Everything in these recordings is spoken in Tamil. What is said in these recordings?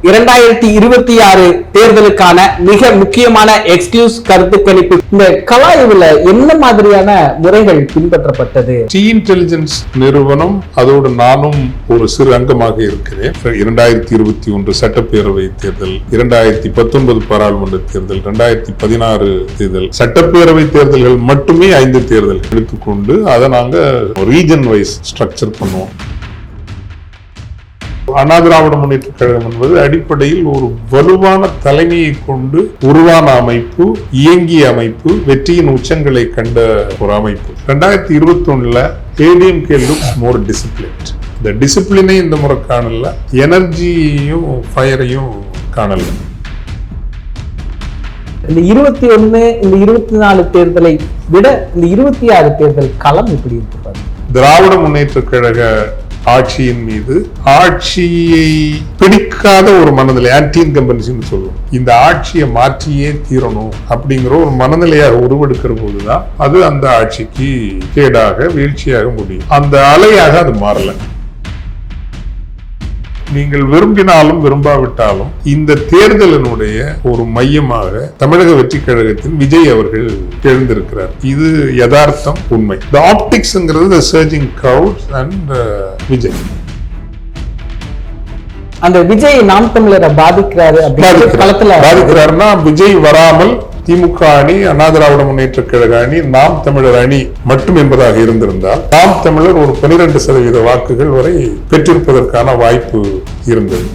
2026 தேர்தலுக்கான மிக முக்கியமான எக்ஸ்கியூஸ் கருத்து கணிப்பு. இந்த கலாய்வுல என்ன மாதிரியான முறைகள் பின்பற்றப்பட்டது? டி இன்டெலிஜென்ஸ் நிறுவனம் அதோடு நானும் ஒரு சிறு அங்கமாக இருக்கிறேன். 2021 சட்டப்பேரவை தேர்தல், 2019 பாராளுமன்ற தேர்தல், 2016 தேர்தல், சட்டப்பேரவை தேர்தல்கள் மட்டுமே 5 தேர்தல் எடுத்துக்கொண்டு அதை நாங்க ரீஜன் வைஸ் ஸ்ட்ரக்சர் பண்ணுவோம். அண்ணா திராவிட முன்னேற்ற கழகம் என்பது அடிப்படையில் ஒரு வலுவான தலைமையை கொண்டு உருவான அமைப்பு, இயங்கிய அமைப்பு, வெற்றியின் உச்சங்களை கண்ட ஒரு அமைப்பு. 2021 ஏடிஎம்கே லுக்ஸ் மோர் டிசிப்ளின்ட். இந்த டிசிப்ளினை இந்த முறை காணல, எனர்ஜியையும் ஃபயரையும் காணல. இந்த 21 இந்த 24 தேர்தலை விட இந்த 26 தேர்தல் களம் எப்படி இருக்கு? திராவிட முன்னேற்ற கழக ஆட்சியின் மீது ஆட்சியை பிடிக்காத ஒரு மனநிலை, ஆன்டி இன்கம்பன்சின்னு சொல்லுவோம். இந்த ஆட்சியை மாற்றியே தீரணும் அப்படிங்கிற ஒரு மனநிலையாக உருவெடுக்கிற போதுதான் அது அந்த ஆட்சிக்கு கேடாக, வீழ்ச்சியாக முடியும். அந்த அலையாக அது மாறல. நீங்கள் விரும்பினாலும் விரும்பாவிட்டாலும் இந்த தேர்தலினுடைய ஒரு மையமாக தமிழக வெற்றி கழகத்தின் விஜய் அவர்கள் எழுந்திருக்கிறார். இது யதார்த்தம், உண்மை. The optics ங்கிறது the surging crowds and Vijay. அந்த விஜய் நாம் தமிழரை பாதிக்கிறாருன்னா விஜய் வராமல் திமுக அணி, அண்ணா திராவிட முன்னேற்ற கழக அணி, நாம் தமிழர் அணி மட்டும் என்பதாக இருந்திருந்தால் நாம் தமிழர் ஒரு 12% வாக்குகள் வரை பெற்றிருப்பதற்கான வாய்ப்பு இருந்தது.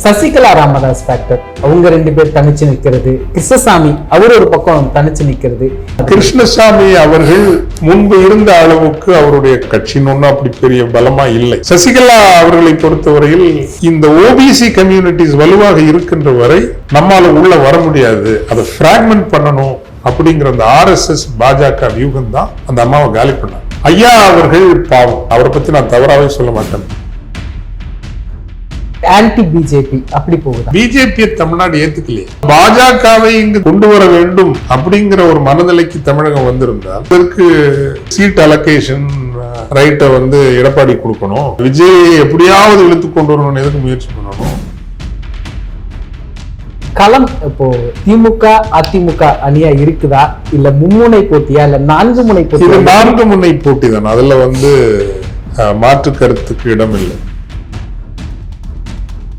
சசிகலா ராமதாஸ் ஃபேக்டர், அவங்க 2 பேர் தனிச்சு நிற்கிறது. கிருஷ்ணசாமி அவர் ஒரு பக்கம் தனிச்சு நிற்கிறது. கிருஷ்ணசாமி அவர்கள் முன்பு இருந்த அளவுக்கு அவருடைய கட்சியின் ஒன்றும் அப்படி பெரிய பலமா இல்லை. சசிகலா அவர்களை பொறுத்தவரையில் இந்த ஓபிசி கம்யூனிட்டிஸ் வலுவாக இருக்கின்ற வரை நம்மால உள்ள வர முடியாது, அதை பிராக்மெண்ட் பண்ணணும் அப்படிங்கிற அந்த ஆர்எஸ்எஸ் பாஜக வியூகம் தான் அந்த அம்மாவை காலி பண்ணாங்க. ஐயா அவர்கள் பாவம், அவரை பத்தி நான் தவறாவே சொல்ல மாட்டேன். ஆன்டி பிஜேபி அப்படி போகுது. பிஜேபியை தமிழ்நாடு ஏத்துக்கலையே. பாஜகவை இங்கு கொண்டு வர வேண்டும் அப்படிங்கிற ஒரு மனநிலைக்கு தமிழகம் வந்திருந்தால் அதற்கு சீட் அலோகேஷன் ரைட்டை எடப்பாடி கொடுக்கணும், விஜய் எப்படியாவது இழுத்து கொண்டு வரணும், எதுக்கு முயற்சி பண்ணணும். களம் இப்போ திமுக அதிமுக அணியா இருக்குதா, இல்ல மும்முனை போட்டியா, இல்ல 4 முனை போட்டி? 4 முனை போட்டி தான். அதுல மாற்று கருத்துக்கு இடம் இல்லை.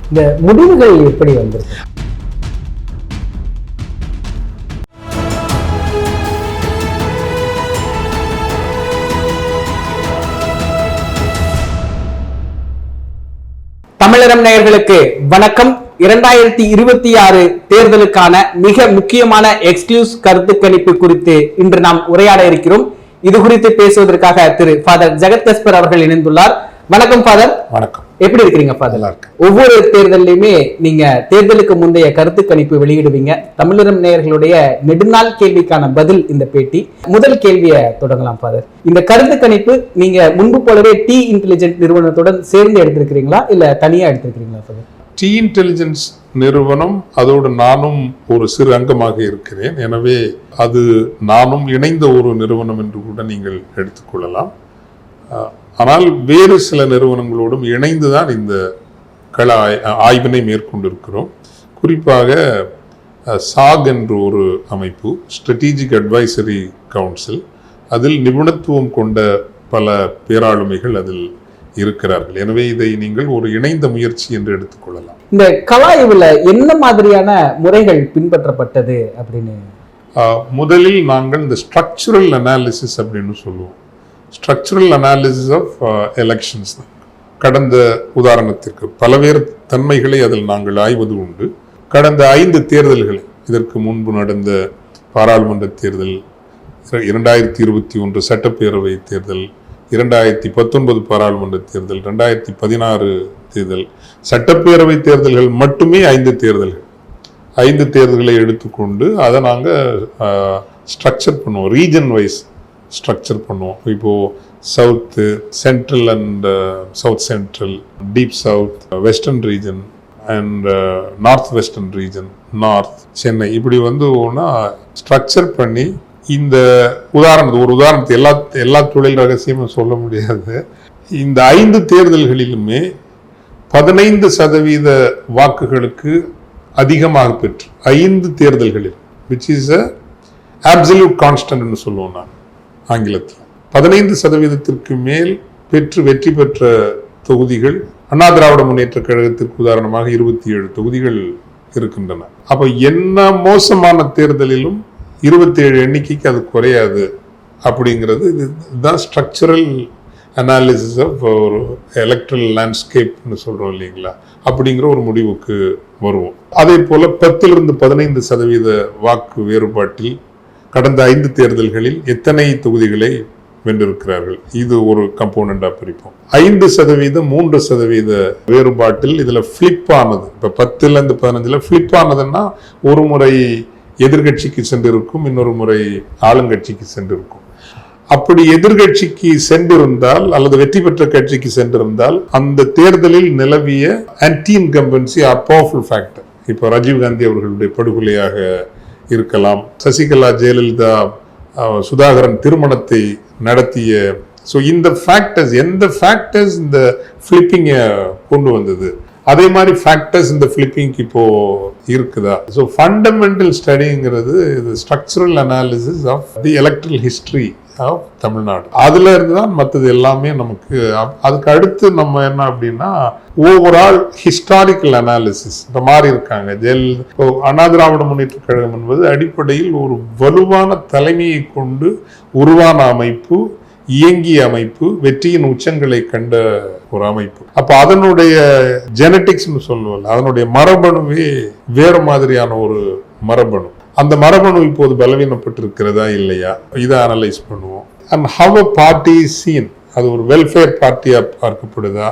இந்த முடிவுகள் எப்படி வந்திருக்கு? தமிழரம் நேயர்களுக்கு வணக்கம். 2026 தேர்தலுக்கான மிக முக்கியமான எக்ஸ்கியூஸ் கருத்து கணிப்பு குறித்து இன்று நாம் உரையாட இருக்கிறோம். இது குறித்து பேசுவதற்காக திரு ஃபாதர் ஜெகத் கஸ்பர் அவர்கள் இணைந்துள்ளார். வணக்கம் ஃபாதர். வணக்கம். எப்படி இருக்கிறீங்க ஃபாதர்? ஒவ்வொரு தேர்தலையுமே நீங்க தேர்தலுக்கு முந்தைய கருத்து கணிப்பு வெளியிடுவீங்க. தமிழரம் நேயர்களுடைய நெடுநாள் கேள்விக்கான பதில் இந்த பேட்டி. முதல் கேள்வியை தொடங்கலாம் ஃபாதர். இந்த கருத்து கணிப்பு நீங்க முன்பு போலவே டி இன்டெலிஜென்ஸ் நிறுவனத்துடன் சேர்ந்து எடுத்திருக்கிறீங்களா, இல்ல தனியா எடுத்திருக்கிறீங்களா ஃபாதர்? டி இன்டெலிஜென்ஸ் நிறுவனம் அதோடு நானும் ஒரு சிறு அங்கமாக இருக்கிறேன். எனவே அது நானும் இணைந்த ஒரு நிறுவனம் என்று கூட நீங்கள் எடுத்துக்கொள்ளலாம். ஆனால் வேறு சில நிறுவனங்களோடும் இணைந்துதான் இந்த கள ஆய்வினை மேற்கொண்டிருக்கிறோம். குறிப்பாக சாக் என்ற ஒரு அமைப்பு, ஸ்ட்ராட்டஜிக் அட்வைசரி கவுன்சில், அதில் நிபுணத்துவம் கொண்ட பல பேராளுமைகள் அதில் இருக்கிறார்கள். எனவே இதை நீங்கள் ஒரு இணைந்த முயற்சி என்று எடுத்துக்கொள்ளலாம். இந்த கலாய்வுல என்ன மாதிரியான முறைகள் பின்பற்றப்பட்டது அப்படின்னு? முதலில் நாங்கள் இந்த ஸ்ட்ரக்சரல் அனாலிசிஸ் அப்படின்னு சொல்லுவோம். Structural analysis of elections. கடந்த உதாரணத்திற்கு பல்வேறு தன்மைகளை அதில் நாங்கள் ஆய்வது உண்டு. கடந்த 5 தேர்தல்கள், இதற்கு முன்பு நடந்த பாராளுமன்ற தேர்தல், 2021 சட்டப்பேரவை தேர்தல், 2019 பாராளுமன்ற தேர்தல், 2016 தேர்தல், சட்டப்பேரவை தேர்தல்கள் மட்டுமே 5 தேர்தல்கள். 5 தேர்தல்களை எடுத்துக்கொண்டு அதை நாங்கள் ஸ்ட்ரக்சர் பண்ணுவோம், ரீஜன் வைஸ் ஸ்ட்ரக்சர் பண்ணுவோம். இப்போ south, central and south central, deep south, western region and north western region, north, Chennai, இப்படி ஒன்றா ஸ்ட்ரக்சர் பண்ணி இந்த உதாரணத்தை எல்லா தொழில் ரகசியமும் சொல்ல முடியாது. இந்த 5 தேர்தல்களிலுமே 15% வாக்குகளுக்கு அதிகமாக பெற்று 5 தேர்தல்களில், which is a absolute constant ன்னு சொல்லுவோம் நான் ஆங்கிலத்தில், 15% மேல் பெற்று வெற்றி பெற்ற தொகுதிகள் அண்ணா திராவிட முன்னேற்ற கழகத்திற்கு உதாரணமாக 27 தொகுதிகள் இருக்கின்றன. அப்ப என்ன மோசமான தேர்தலிலும் 27 எண்ணிக்கைக்கு அது குறையாது அப்படிங்கிறது. இதுதான் ஸ்ட்ரக்சரல் அனாலிசிஸ் ஆஃப் ஒரு எலக்ட்ரல் லேண்ட்ஸ்கேப்னு சொல்றோம் இல்லைங்களா, அப்படிங்கிற ஒரு முடிவுக்கு வருவோம். அதே போல 10-15% வாக்கு வேறுபாட்டில் கடந்த 5 தேர்தல்களில் எத்தனை தொகுதிகளை வென்றிருக்கிறார்கள், இது ஒரு கம்போனண்டா பிரிப்போம். 5%, 3% வேறுபாட்டில் இதுல பிளிப் ஆனது, இப்ப 10-15 பிளிப் ஆனதுன்னா ஒரு முறை எதிர்கட்சிக்கு சென்றிருக்கும், இன்னொரு முறை ஆளுங்கட்சிக்கு சென்றிருக்கும். அப்படி எதிர்கட்சிக்கு சென்றிருந்தால் அல்லது வெற்றி பெற்ற கட்சிக்கு சென்றிருந்தால் அந்த தேர்தலில் நிலவிய anti incumbency R powerful factor. இப்போ ராஜீவ்காந்தி அவர்களுடைய படுகொலையாக இருக்கலாம், சசிகலா ஜெயலலிதா சுதாகரன் திருமணத்தை நடத்திய, ஸோ இந்த ஃபேக்டர்ஸ், எந்த ஃபேக்டர்ஸ் இந்த ஃபிளிப்பிங்கை கொண்டு வந்தது, அதே மாதிரி ஃபேக்டர்ஸ் இந்த ஃபிளிப்பிங்க்கு இப்போ இருக்குதா? ஸோ ஃபண்டமெண்டல் ஸ்டடிங்கிறது இது structural analysis of the electoral history of Tamil Nadu. அதுல இருந்து தான் மற்றது எல்லாமே நமக்கு. அதுக்கு அடுத்து நம்ம என்ன அப்படின்னா ஓவரால் ஹிஸ்டாரிக்கல் அனாலிசிஸ். இப்போ மாறி இருக்காங்க. அண்ணா திராவிட முன்னேற்ற கழகம் என்பது அடிப்படையில் ஒரு வலுவான தலைமையை கொண்டு உருவான அமைப்பு, இயங்கிய அமைப்பு, வெற்றியின் உச்சங்களை கண்ட ஒரு அமைப்பு. அப்ப அதனுடைய ஜெனட்டிக்ஸ்னு சொல்லுவோம், அதனுடைய மரபணுவே வேற மாதிரியான ஒரு மரபணு. அந்த மரபணு இப்போது பலவீனப்பட்டிருக்கிறதா இல்லையா, இதை அனலைஸ் பண்ணுவோம். And how a party is seen, அது ஒரு வெல்ஃபேர் பார்ட்டியா பார்க்கப்படுதா,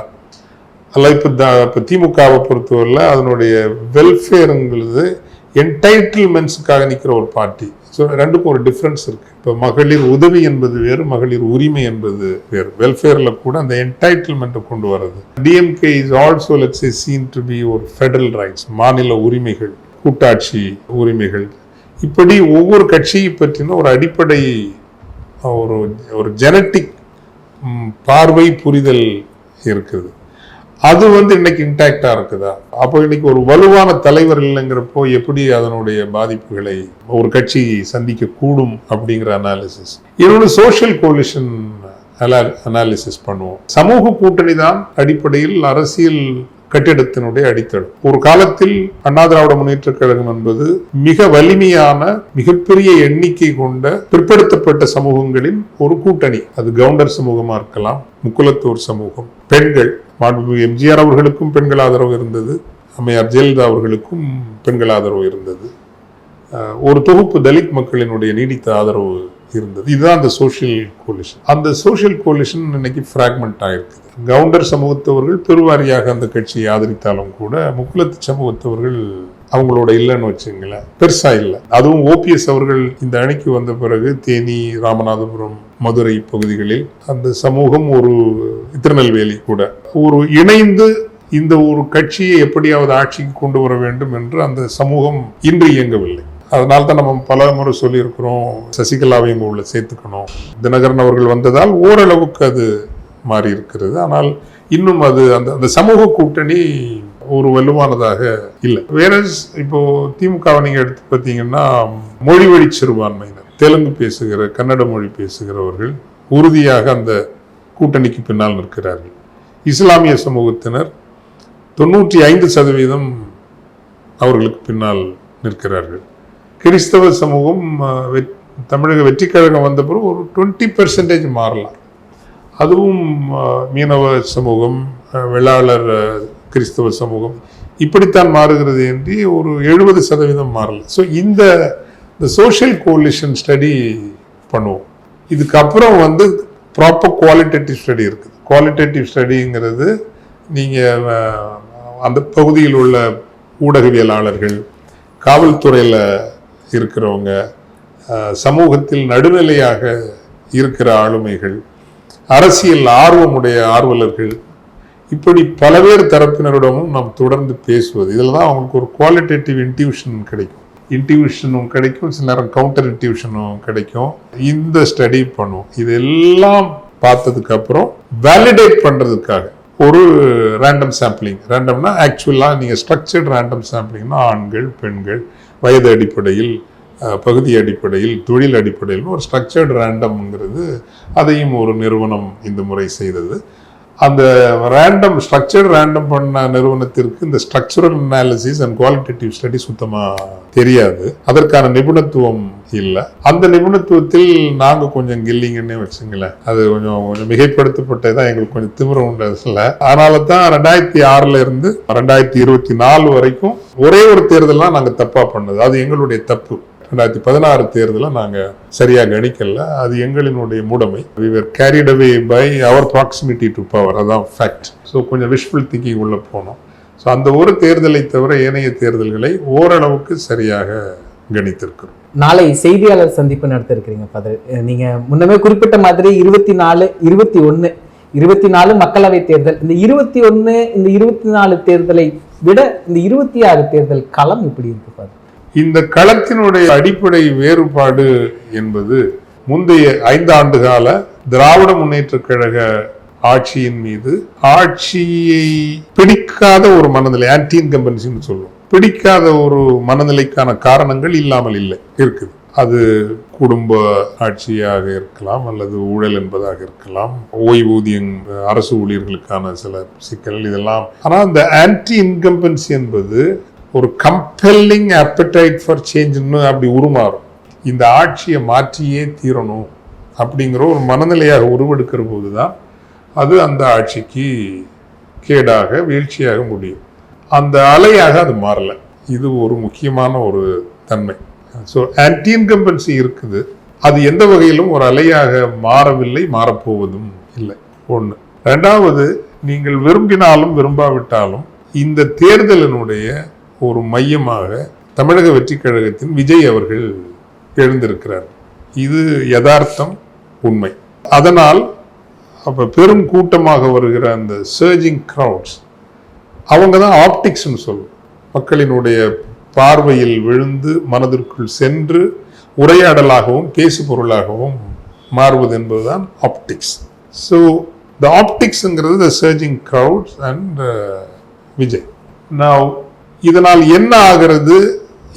அல்ல இப்போ திமுகவை பொறுத்தவரையில் அதனுடைய வெல்ஃபேருங்கிறது என்டைட்டில்மெண்ட்ஸுக்காக நிற்கிற ஒரு பார்ட்டி. ஸோ ரெண்டுக்கும் ஒரு டிஃப்ரென்ஸ் இருக்கு. இப்போ மகளிர் உதவி என்பது வேறு, மகளிர் உரிமை என்பது வேறு. வெல்ஃபேர்ல கூட அந்த என்டைட்டில்மெண்ட்டை கொண்டு வர்றது. DMK is also let's say seen to be ஒரு ஃபெடரல் ரைட்ஸ், மாநில உரிமைகள், கூட்டாட்சி உரிமைகள். இப்படி ஒவ்வொரு கட்சியை பற்றின ஒரு அடிப்படை ஒரு ஜெனட்டிக் பார்வை புரிதல் இருக்குது. அது இன்னைக்கு இன்டாக்டா இருக்குதா? அப்போ இன்னைக்கு ஒரு வலுவான தலைவர் இல்லைங்கிறப்போ எப்படி அதனுடைய பாதிப்புகளை ஒரு கட்சி சந்திக்க கூடும் அப்படிங்கிற அனாலிசிஸ். இன்னொன்று சோஷியல் கோலிஷன் அனாலிசிஸ் பண்ணுவோம். சமூக கூட்டணி தான் அடிப்படையில் அரசியல் கட்டிடத்தினுடைய அடித்தளம். ஒரு காலத்தில் அண்ணா திராவிட முன்னேற்ற கழகம் என்பது மிக வலிமையான, மிகப்பெரிய எண்ணிக்கை கொண்ட பிற்படுத்தப்பட்ட சமூகங்களின் ஒரு கூட்டணி. அது கவுண்டர் சமூகமா இருக்கலாம், முக்குலத்தோர் சமூகம், பெண்கள், மாண்புமிகு எம்ஜிஆர் அவர்களுக்கும் பெண்கள் ஆதரவு இருந்தது, அம்மையார் ஜெயலலிதா அவர்களுக்கும் பெண்கள் ஆதரவு இருந்தது, ஒரு தொகுப்பு தலித் மக்களினுடைய நீடித்த ஆதரவு இருந்தது. இதுதான் அந்த சோசியல் கோலிஷன். அந்த சோசியல் கோலிஷன் இன்னைக்கு பிராக்மெண்ட் ஆயிருக்கு. கவுண்டர் சமூகத்தவர்கள் பெருவாரியாக அந்த கட்சியை ஆதரித்தாலும் கூட முக்குலத்து சமூகத்தவர்கள் அவங்களோட இல்லைன்னு வச்சுங்களேன், பெருசா இல்லை. அதுவும் ஓபிஎஸ் அவர்கள் இந்த அணிக்கு வந்த பிறகு தேனி, ராமநாதபுரம், மதுரை பகுதிகளில் அந்த சமூகம், ஒரு திருநெல்வேலி கூட ஒரு இணைந்து இந்த ஒரு கட்சியை எப்படியாவது ஆட்சிக்கு கொண்டு வர வேண்டும் என்று அந்த சமூகம் இன்று இயங்கவில்லை. அதனால்தான் நம்ம பல முறை சொல்லியிருக்கிறோம், சசிகலாவையும் உள்ள சேர்த்துக்கணும். தினகரன் அவர்கள் வந்ததால் ஓரளவுக்கு அது மாறி இருக்கிறது. ஆனால் இன்னும் அது அந்த சமூக கூட்டணி ஒரு வலுவானதாக இல்லை. வேற இப்போ திமுகவை நீங்க எடுத்து பார்த்தீங்கன்னா மொழி வழி சிறுபான்மையினர், தெலுங்கு பேசுகிற, கன்னட மொழி பேசுகிறவர்கள் உறுதியாக அந்த கூட்டணிக்கு பின்னால் நிற்கிறார்கள். இஸ்லாமிய சமூகத்தினர் 95% அவர்களுக்கு பின்னால் நிற்கிறார்கள். கிறிஸ்தவ சமூகம் தமிழக வெற்றி கழகம் வந்த பிறகு ஒரு 20% மாறலாம். அதுவும் மீனவ சமூகம், வெள்ளாளர் கிறிஸ்தவ சமூகம் இப்படித்தான் மாறுகிறது என்று ஒரு 70% மாறல. ஸோ இந்த சோஷியல் கோலிஷன் ஸ்டடி பண்ணுவோம். இதுக்கப்புறம் ப்ராப்பர் குவாலிட்டேட்டிவ் ஸ்டடி இருக்குது. குவாலிட்டேட்டிவ் ஸ்டடிங்கிறது நீங்கள் அந்த பகுதியில் உள்ள ஊடகவியலாளர்கள், காவல்துறையில் இருக்கிறவங்க, சமூகத்தில் நடுநிலையாக இருக்கிற ஆளுமைகள், அரசியல் ஆர்வமுடைய ஆர்வலர்கள், இப்படி பல்வேறு தரப்பினரிடமும் நாம் தொடர்ந்து பேசுவது. இதில் தான் அவங்களுக்கு ஒரு குவாலிட்டேட்டிவ் இன்டியூஷனும் கிடைக்கும், சில நேரம் கவுண்டர் இன்டியூஷனும் கிடைக்கும். இந்த ஸ்டடி பண்ணுவோம். இதெல்லாம் பார்த்ததுக்கு அப்புறம் வேலிடேட் பண்றதுக்காக ஒரு ரேண்டம் சாம்பிளிங். ரேண்டம்னா ஆக்சுவலாக நீங்கள் ஸ்ட்ரக்சர்ட் ரேண்டம் சாம்பிளிங்னா ஆண்கள், பெண்கள், வயது அடிப்படையில், பகுதி அடிப்படையில், தொழில் அடிப்படையில் ஒரு ஸ்ட்ரக்சர்டு ரேண்டம்ங்கிறது அதையும் ஒரு நிறுவனம் இந்த முறை செய்தது. அந்த ரேண்டம் ஸ்ட்ரக்சர்டு ரேண்டம் பண்ண நிறுவனத்திற்கு இந்த structural analysis and qualitative study சுத்தமாக தெரியாது, அதற்கான நிபுணத்துவம் இல்லை. அந்த நிபுணத்துவத்தில் நாங்கள் கொஞ்சம் கில்லிங்கன்னே வச்சுங்களேன். அது கொஞ்சம் மிகைப்படுத்தப்பட்டதான், எங்களுக்கு கொஞ்சம் திமிரம் உண்டதில்லை. அதனால தான் 2006 இருந்து 2024 வரைக்கும் ஒரே ஒரு தேர்தலாம் நாங்கள் தப்பாக பண்ணது. அது எங்களுடைய தப்பு. 2016 தேர்தலை நாங்கள் சரியாக கணிக்கல. அது எங்களினுடைய முடமை. We were carried away by our proximity to power. அதான் ஃபேக்ட். ஸோ கொஞ்சம் விஷுவல் திங்கிங் உள்ள போனோம். ஸோ அந்த ஒரு தேர்தலை தவிர ஏனைய தேர்தல்களை ஓரளவுக்கு சரியாக கணித்திருக்கிறோம். நாளை செய்தியாளர் சந்திப்பு நடத்திருக்கிறீங்க ஃபாதர். நீங்க முன்னமே குறிப்பிட்ட மாதிரி 24, 21, 24 மக்களவை தேர்தல், இந்த 21, இந்த 24 தேர்தலை விட இந்த 26 தேர்தல் களம் இப்படி இருக்கு ஃபாதர்? இந்த களத்தினுடைய அடிப்படை வேறுபாடு என்பது முந்தைய 5 ஆண்டு கால திராவிட முன்னேற்ற கழக ஆட்சியின் மீது ஆட்சியை பிடிக்காத ஒரு மனநிலை, ஆன்டி இன்கம்பன்சின்னு சொல்லுவோம், பிடிக்காத ஒரு மனநிலைக்கான காரணங்கள் இல்லாமல் இல்லை, இருக்குது. அது குடும்ப ஆட்சியாக இருக்கலாம், அல்லது ஊழல் என்பதாக இருக்கலாம், ஓய்வூதியம், அரசு ஊழியர்களுக்கான சில சிக்கல், இதெல்லாம். ஆனால் அந்த ஆன்டி இன்கம்பன்சி என்பது ஒரு கம்பெல்லிங் appetite ஃபார் சேஞ்சுன்னு அப்படி உருமாறும். இந்த ஆட்சியை மாற்றியே தீரணும் அப்படிங்கிற ஒரு மனநிலையாக உருவெடுக்கிற போது தான் அது அந்த ஆட்சிக்கு கேடாக, வீழ்ச்சியாக முடியும். அந்த அலையாக அது மாறல. இது ஒரு முக்கியமான ஒரு தன்மை. ஸோ ஆன்டி இன்கம்பன்சி இருக்குது. அது எந்த வகையிலும் ஒரு அலையாக மாறவில்லை, மாறப்போவதும் இல்லை. ஒன்று. ரெண்டாவது, நீங்கள் விரும்பினாலும் விரும்பாவிட்டாலும் இந்த தேர்தலினுடைய ஒரு மையமாக தமிழக வெற்றி கழகத்தின் விஜய் அவர்கள் எழுந்திருக்கிறார். இது யதார்த்தம், உண்மை. அதனால் அப்ப பெரும் கூட்டமாக வருகிற அந்த சர்ஜிங் கிரவுட்ஸ், அவங்க தான் ஆப்டிக்ஸ்ன்னு சொல்லுவோம். மக்களினுடைய பார்வையில் விழுந்து மனதிற்குள் சென்று உரையாடலாகவும் பேசு பொருளாகவும் மாறுவது என்பதுதான் ஆப்டிக்ஸ். ஸோ த ஆப்டிக்ஸ்ங்கிறது the surging crowds and Vijay. Now இதனால் என்ன ஆகிறது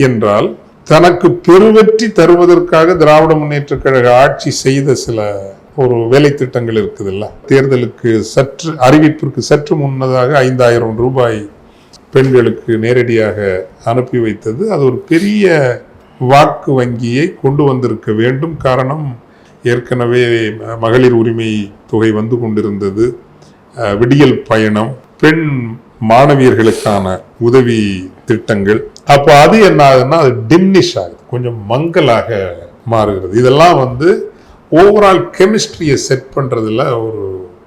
என்றால், தனக்கு பெருவெற்றி தருவதற்காக திராவிட முன்னேற்ற கழக ஆட்சி செய்த சில ஒரு வேலை திட்டங்கள் இருக்குதுல்ல, தேர்தலுக்கு அறிவிப்பிற்கு சற்று முன்னதாக 5000 ரூபாய் பெண்களுக்கு நேரடியாக அனுப்பி வைத்தது. அது ஒரு பெரிய வாக்கு வங்கியை கொண்டு வந்திருக்க வேண்டும். காரணம், ஏற்கனவே மகளிர் உரிமை தொகை வந்து கொண்டிருந்தது, விடியல் பயணம், பெண் மாணவியர்களுக்கான உதவி திட்டங்கள். அப்போ அது என்ன ஆகுதுன்னா, அது டிம்னிஷ் ஆகுது, கொஞ்சம் மங்கலாக மாறுகிறது. இதெல்லாம் வந்து ஓவரால் கெமிஸ்ட்ரியை செட் பண்றதுல ஒரு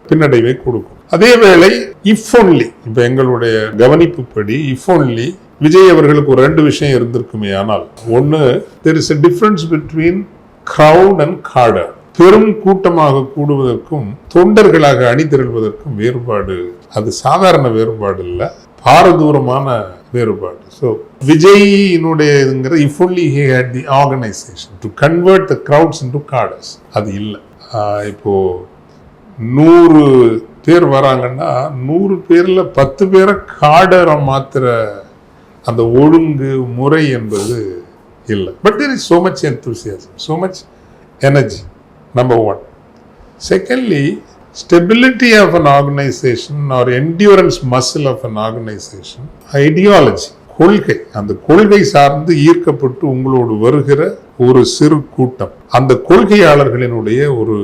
பின்னடைவை கொடுக்கும். அதே வேளை இஃப் ஒன்லி, இப்போ எங்களுடைய கவனிப்புப்படி இஃப் ஒன்லி விஜய் அவர்களுக்கு ஒரு 2 விஷயம் இருந்திருக்குமே. ஆனால் ஒன்று, there is a difference between crowd and cadre. பெரும் கூட்டமாக கூடுவதற்கும் தொண்டர்களாக அணிதிரள்வதற்கும் வேறுபாடு. அது சாதாரண வேறுபாடு இல்லை, பாரதூரமான வேறுபாடு. ஸோ விஜயினுடைய இதுங்கிறது if only he had the organisation to convert the crowds into cadres. அது இல்லை. இப்போ 100 பேர் வராங்கன்னா 100 பேர்ல 10 பேரை காடரை மாத்திர அந்த ஒழுங்கு முறை என்பது இல்லை. But there is so much enthusiasm, so much energy. Number 1. Secondly, stability of an organization or endurance muscle of an organization, ideology, கொள்கை. அந்த கொள்கை சார்ந்து ஈர்க்கப்பட்டு உங்களோடு வருகிற ஒரு சிறு கூட்டம், அந்த கொள்கையாளர்களினுடைய ஒரு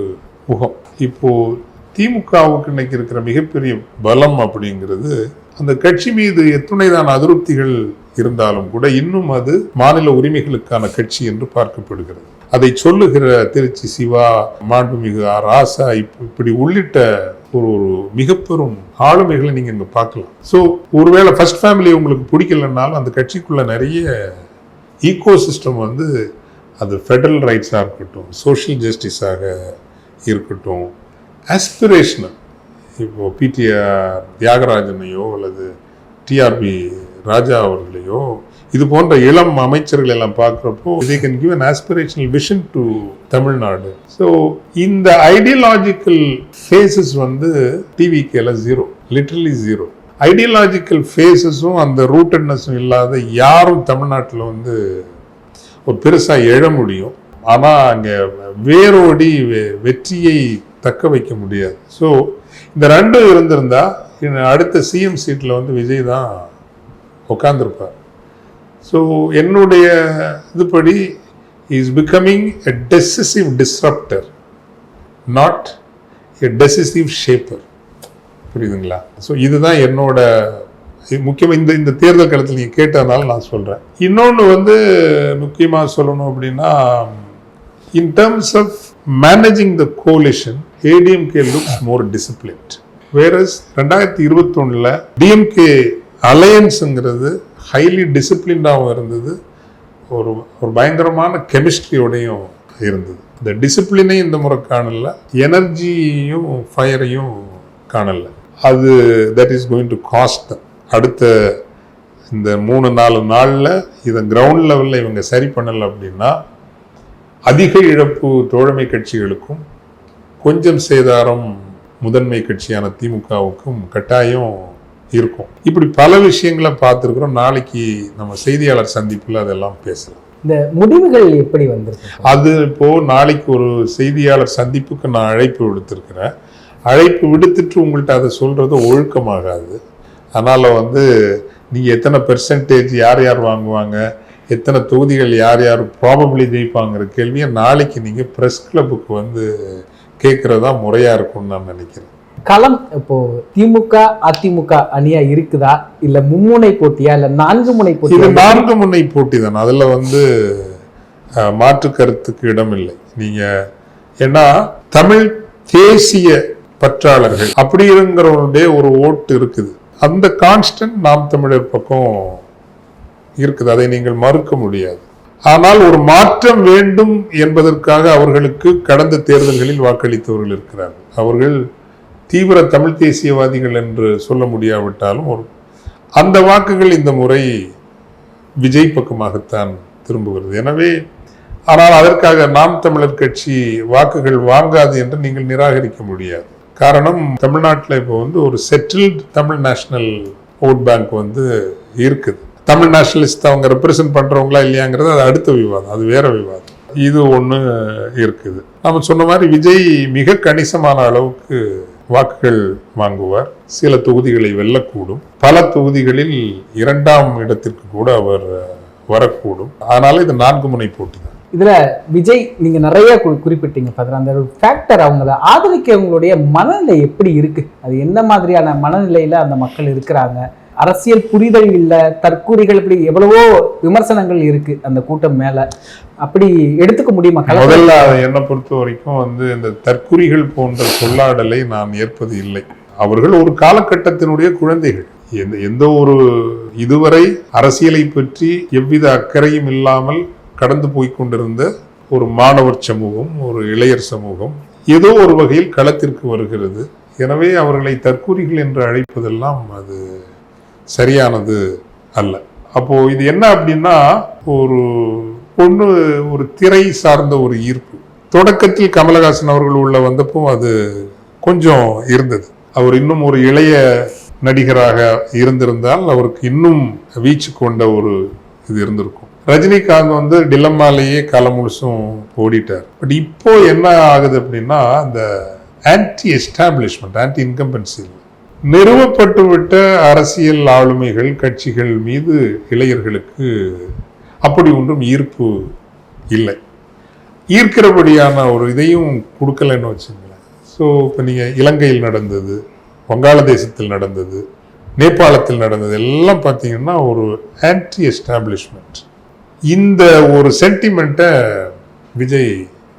முகம். இப்போ திமுகவுக்கு இன்னைக்கு இருக்கிற மிகப்பெரிய பலம் அப்படிங்கிறது, அந்த கட்சி மீது எத்துணைதான் அதிருப்திகள் இருந்தாலும் கூட இன்னும் அது மாநில உரிமைகளுக்கான கட்சி என்று பார்க்கப்படுகிறது. அதை சொல்லுகிற திருச்சி சிவா, மாண்புமிகு ராசா, இப்படி உள்ளிட்ட ஒரு மிக பெரும் ஆளுமைகளை நீங்க இங்க பார்க்கலாம். ஸோ ஒருவேளை ஃபர்ஸ்ட் ஃபேமிலி உங்களுக்கு பிடிக்கலன்னாலும் அந்த கட்சிக்குள்ள நிறைய ஈகோ சிஸ்டம் வந்து, அது ஃபெடரல் ரைட்ஸாக இருக்கட்டும், சோஷியல் ஜஸ்டிஸாக இருக்கட்டும், ஆஸ்பிரேஷனல். இப்போ பிடிஆர் தியாகராஜனையோ அல்லது டிஆர்பி ராஜா அவர்களையோ இது போன்ற இளம் அமைச்சர்கள் எல்லாம் பார்க்குறப்போ they can give an aspirational vision to Tamil Nadu. So இந்த ஐடியாலஜிக்கல் ஃபேஸஸ் வந்து டிவிகேல 0. Literally zero. ஐடியாலஜிக்கல் ஃபேஸஸும் அந்த ரூட்டட்னஸும் இல்லாத யாரும் தமிழ்நாட்டில் வந்து ஒரு பெருசாக எழ முடியும். ஆனால் அங்கே வேரோடி வெற்றியை தக்க வைக்க முடியாது. ஸோ இந்த ரெண்டும் இருந்திருந்தா அடுத்த சிஎம் சீட்டில் வந்து விஜய் தான் உட்காந்துருப்பார். ஸோ என்னுடைய இதுபடி is becoming a decisive disruptor, not a decisive shaper. புரியுதுங்களா? ஸோ இதுதான் என்னோட முக்கியமாக இந்த தேர்தல் காலத்தில் நீங்கள் கேட்டதுனால நான் சொல்கிறேன். இன்னொன்று வந்து முக்கியமாக சொல்லணும் அப்படின்னா, in terms of managing the coalition ADMK looks more disciplined. Whereas 2021 DMK அலையன்ஸுங்கிறது ஹைலி டிசிப்ளின்டாகவும் இருந்தது, ஒரு பயங்கரமான கெமிஸ்ட்ரியோடையும் இருந்தது. இந்த டிசிப்ளினை இந்த முறை காணல, எனர்ஜியையும் ஃபயரையும் காணல. அது that is going to cost. அடுத்த இந்த 3-4 நாளில் இதை கிரவுண்ட் லெவலில் இவங்க சரி பண்ணலை அப்படின்னா அதிக இழப்பு தோழமை கட்சிகளுக்கும் கொஞ்சம் சேதாரம் முதன்மை கட்சியான திமுகவுக்கும் கட்டாயம் இருக்கும். இப்படி பல விஷயங்களை பார்த்துருக்குறோம். நாளைக்கு நம்ம செய்தியாளர் சந்திப்பில் அதெல்லாம் பேசலாம். இந்த முடிவுகள் எப்படி வந்திருக்கு? அது இப்போ நாளைக்கு ஒரு செய்தியாளர் சந்திப்புக்கு நான் அழைப்பு விடுத்திருக்கிறேன். அழைப்பு விடுத்துட்டு உங்கள்கிட்ட அதை சொல்றது ஒழுக்கமாகாது. அதனால வந்து நீங்க எத்தனை பெர்சன்டேஜ் யார் யார் வாங்குவாங்க, எத்தனை தொகுதிகள் யார் யார் ப்ராபபிளி ஜெயிப்பாங்கிற கேள்வியை நாளைக்கு நீங்க பிரஸ் கிளப்புக்கு வந்து கேட்கறதா முறையா இருக்கும்னு நான் நினைக்கிறேன். களம் இப்போ திமுக அதிமுக அணியா இருக்குதா, இல்ல மும்முனை போட்டியா, இல்ல 4 முனை போட்டி? இது 4 முனை போட்டி தான். அதுல வந்து மாற்று கருத்துக்கு இடம் இல்லை. நீங்க ஏன்னா தமிழ் தேசிய பற்றாளர்கள் அப்படிங்கிறவனுடைய ஒரு ஓட்டு இருக்குது. அந்த கான்ஸ்டன்ட் நாம் தமிழர் பக்கம் இருக்குது, அதை நீங்கள் மறுக்க முடியாது. ஆனால் ஒரு மாற்றம் வேண்டும் என்பதற்காக அவர்களுக்கு கடந்த தேர்தல்களில் வாக்களித்தவர்கள் இருக்கிறார்கள். அவர்கள் தீவிர தமிழ் தேசியவாதிகள் என்று சொல்ல முடியாவிட்டாலும் அந்த வாக்குகள் இந்த முறை விஜய் பக்கமாகத்தான் திரும்புகிறது. எனவே ஆனால் அதற்காக நாம் தமிழர் கட்சி வாக்குகள் வாங்காது என்று நீங்கள் நிராகரிக்க முடியாது. காரணம், தமிழ்நாட்டில் இப்போ வந்து ஒரு settled Tamil national vote bank வந்து இருக்குது. தமிழ் நேஷனலிஸ்ட் அவங்க ரெப்ரசன்ட் பண்றவங்களா இல்லையாங்கிறது அது அடுத்த விவாதம், அது வேற விவாதம். இது ஒன்று இருக்குது. நம்ம சொன்ன மாதிரி விஜய் மிக கணிசமான அளவுக்கு வாக்குகள் வாங்குவார். சில தொகுதிகளை வெல்லக்கூடும், பல தொகுதிகளில் 2ஆம் இடத்திற்கு கூட அவர் வரக்கூடும். அதனால இது 4 முனை போட்டி தான். இதுல விஜய் நீங்க நிறைய குறிப்பிட்டீங்க ஃபாதர், அந்த ஃபேக்டர் அவங்கள ஆதரிக்கவங்களுடைய மனநிலை எப்படி இருக்கு, அது என்ன மாதிரியான மனநிலையில அந்த மக்கள் இருக்கிறாங்க, அரசியல் புரிதல் இல்ல, தற்கூறிகள், இப்படி எவ்வளவோ விமர்சனங்கள் இருக்கு அந்த கூட்டம் மேல. அப்படி எடுத்துக்க முடியுமா? முதல்ல என்னை பொறுத்த வரைக்கும் வந்து இந்த தற்கூறிகள் போன்ற சொல்லாடலை நான் ஏற்பது இல்லை. அவர்கள் ஒரு காலகட்டத்தினுடைய குழந்தைகள். எந்த ஒரு இதுவரை அரசியலை பற்றி எவ்வித அக்கறையும் இல்லாமல் கடந்து போய்கொண்டிருந்த ஒரு மாணவர் சமூகம், ஒரு இளையர் சமூகம் ஏதோ ஒரு வகையில் களத்திற்கு வருகிறது. எனவே அவர்களை தற்கூறிகள் என்று அழைப்பதெல்லாம் அது சரியானது அல்ல. அப்போ இது என்ன அப்படின்னா, ஒரு திரை சார்ந்த ஒரு ஈர்ப்பு. தொடக்கத்தில் கமலஹாசன் அவர்கள் உள்ள வந்தப்போ அது கொஞ்சம் இருந்தது. அவர் இன்னும் ஒரு இளைய நடிகராக இருந்திருந்தால் அவருக்கு இன்னும் வீச்சு கொண்ட ஒரு இது இருந்திருக்கும். ரஜினிகாந்த் வந்து டிலம்மாலேயே காலம் முழுசும் ஓடிட்டார். பட் இப்போ என்ன ஆகுது அப்படின்னா, அந்த ஆன்டி எஸ்டாப்ளிஷ்மெண்ட், ஆன்டி இன்கம்பன்சி, நிறுவப்பட்டுவிட்ட அரசியல் ஆளுமைகள் கட்சிகள் மீது இளைஞர்களுக்கு அப்படி ஒன்றும் ஈர்ப்பு இல்லை. ஈர்க்கிறபடியான ஒரு இதையும் கொடுக்கலன்னு வச்சுங்களேன். ஸோ இப்போ நீங்கள் இலங்கையில் நடந்தது, வங்காளதேசத்தில் நடந்தது, நேபாளத்தில் நடந்தது எல்லாம் பார்த்தீங்கன்னா ஒரு ஆன்டி எஸ்டாப்ளிஷ்மெண்ட். இந்த ஒரு சென்டிமெண்ட்டை விஜய்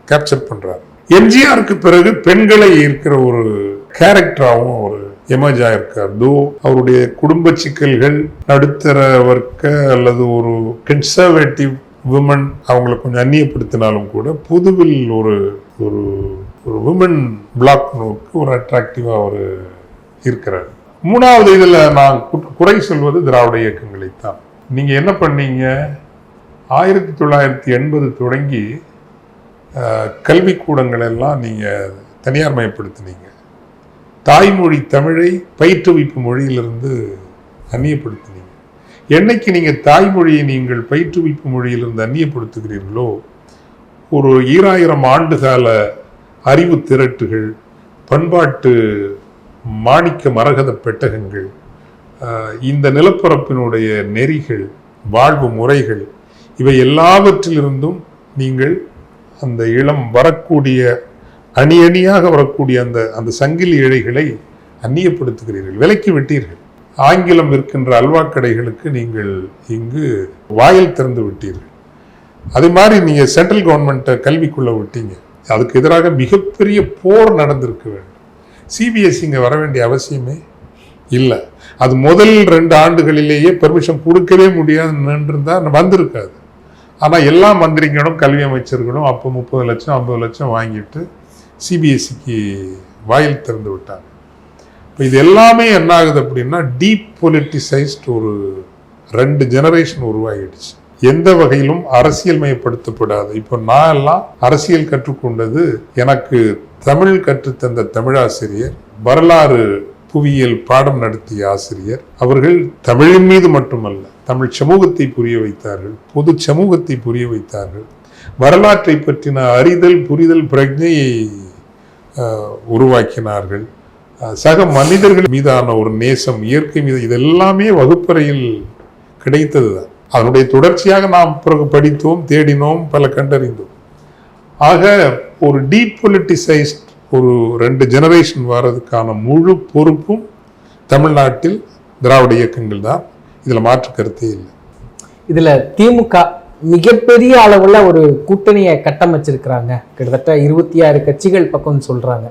கேப்சர் பண்றாரு. எம்ஜிஆருக்கு பிறகு பெண்களை ஈர்க்கிற ஒரு கேரக்டராகவும் ஒரு எமர்ஜ் ஆயிருக்கார். தோ அவருடைய குடும்ப சிக்கல்கள், நடுத்தர வர்க்க அல்லது ஒரு கன்சர்வேட்டிவ் விமன் அவங்களை கொஞ்சம் அந்நியப்படுத்தினாலும் கூட பொதுவில் ஒரு ஒரு ஒரு விமன் பிளாக் நோக்கு ஒரு அட்ராக்டிவா அவர் இருக்கிறார். 3வது இதுல நான் குறை சொல்வது திராவிட இயக்கங்களைத்தான். நீங்க என்ன பண்ணீங்க, 1980 தொடங்கி கல்விக்கூடங்கள் எல்லாம் நீங்க தனியார் மயப்படுத்தினீங்க. தாய்மொழி தமிழை பயிற்றுவிப்பு மொழியிலிருந்து அந்நியப்படுத்தினீங்க. என்னைக்கு நீங்கள் தாய்மொழியை நீங்கள் பயிற்றுவிப்பு மொழியிலிருந்து அந்நியப்படுத்துகிறீர்களோ, ஒரு 2000 ஆண்டுகால அறிவு திரட்டுகள், பண்பாட்டு மாணிக்க மரகத பெட்டகங்கள், இந்த நிலப்பரப்பினுடைய நெறிகள், வாழ்வு முறைகள், இவை எல்லாவற்றிலிருந்தும் நீங்கள் அந்த இளம் வரக்கூடிய அணி அணியாக வரக்கூடிய அந்த சங்கிலி இழைகளை அந்நியப்படுத்துகிறீர்கள், விலக்கி விட்டீர்கள். ஆங்கிலம் இருக்கின்ற அல்வா கடைகளுக்கு நீங்கள் இங்கு வாயில் திறந்து விட்டீர்கள். அதே மாதிரி நீங்கள் சென்ட்ரல் கவர்மெண்ட்டை கல்விக்குள்ள விட்டீங்க. அதுக்கு எதிராக மிகப்பெரிய போர் நடந்திருக்க வேண்டும். சிபிஎஸ்சி இங்கே வர வேண்டிய அவசியமே இல்லை. அது முதல் 2 ஆண்டுகளிலேயே பெர்மிஷன் கொடுக்கவே முடியாதுன்னு இருந்தால் வந்திருக்காது. ஆனால் எல்லா மந்திரிகளும் கல்வி அமைச்சர்களும் அப்போ 30 லட்சம் 50 லட்சம் வாங்கிட்டு சிபிஎஸ்சிக்கு வாயில் திறந்து விட்டாங்க. இப்போ இது எல்லாமே என்ன ஆகுது அப்படின்னா, டீப் பொலிட்டிசைஸ்ட் ஒரு 2 ஜெனரேஷன் உருவாகிடுச்சு. எந்த வகையிலும் அரசியல் மயப்படுத்தப்படாது. இப்போ நான் எல்லாம் அரசியல் கற்றுக்கொண்டது எனக்கு தமிழ் கற்றுத்தந்த தமிழாசிரியர், வரலாறு புவியியல் பாடம் நடத்திய ஆசிரியர். அவர்கள் தமிழின் மீது மட்டுமல்ல, தமிழ் சமூகத்தை புரிய வைத்தார்கள், பொது சமூகத்தை புரிய வைத்தார்கள், வரலாற்றை பற்றின அறிதல் புரிதல் பிரஜையை உருவாக்கினார்கள். சக மனிதர்கள் மீதான ஒரு நேசம், இயற்கை மீது, இதெல்லாமே வகுப்பறையில் கிடைத்தது தான். அதனுடைய தொடர்ச்சியாக நாம் பிறகு படித்தோம், தேடினோம், பல கண்டறிந்தோம். ஆக ஒரு டீபொலிட்டிசைஸ்ட் ஒரு 2 ஜெனரேஷன் வர்றதுக்கான முழு பொறுப்பும் தமிழ்நாட்டில் திராவிட இயக்கங்கள் தான். இதுல மாற்று கருத்தே இல்லை. இதுல திமுக மிகப்பெரிய அளவுல ஒரு கூட்டணியை கட்டமைச்சிருக்கிறாங்க. கிட்டத்தட்ட 26 கட்சிகள் பக்கம் சொல்றாங்க.